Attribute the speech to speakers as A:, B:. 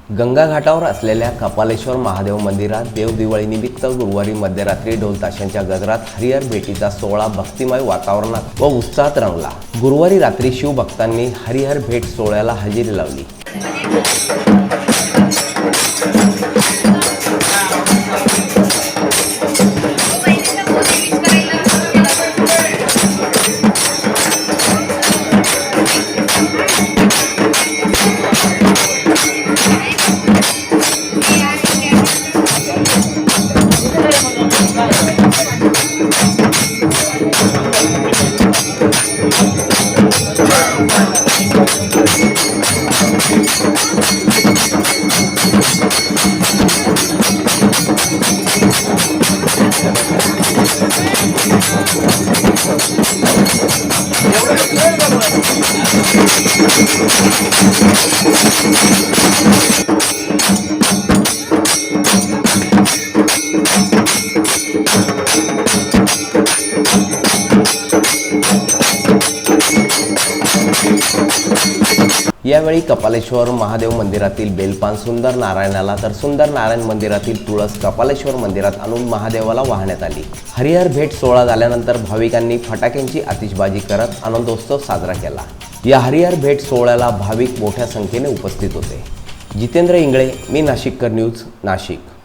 A: गंगा घाटावर असलेल्या कपालेश्वर महादेव मंदिरात देवदिवाळीनिमित्त गुरुवारी मध्यरात्री ढोल ताशांच्या गजरात हरिहर भेटीचा सोहळा भक्तिमय वातावरणात व उत्साहात रंगला। गुरुवारी रात्री शिवभक्तांनी हरिहर भेट सोहळ्याला हजेरी लावली। यावेळी कपालेश्वर महादेव मंदिरातील बेलपान सुंदर नारायणाला तर सुंदर नारायण मंदिरातील तुळस कपालेश्वर मंदिरात आणून महादेवाला वाहण्यात आली। हरिहर भेट सोहळा झाल्यानंतर भाविकांनी फटाक्यांची आतिषबाजी करत आनंदोत्सव साजरा केला। या हरिहर भेट सोहळ्याला भाविक मोठ्या संख्येने उपस्थित होते। जितेंद्र इंगळे, मी नाशिककर न्यूज, नाशिक।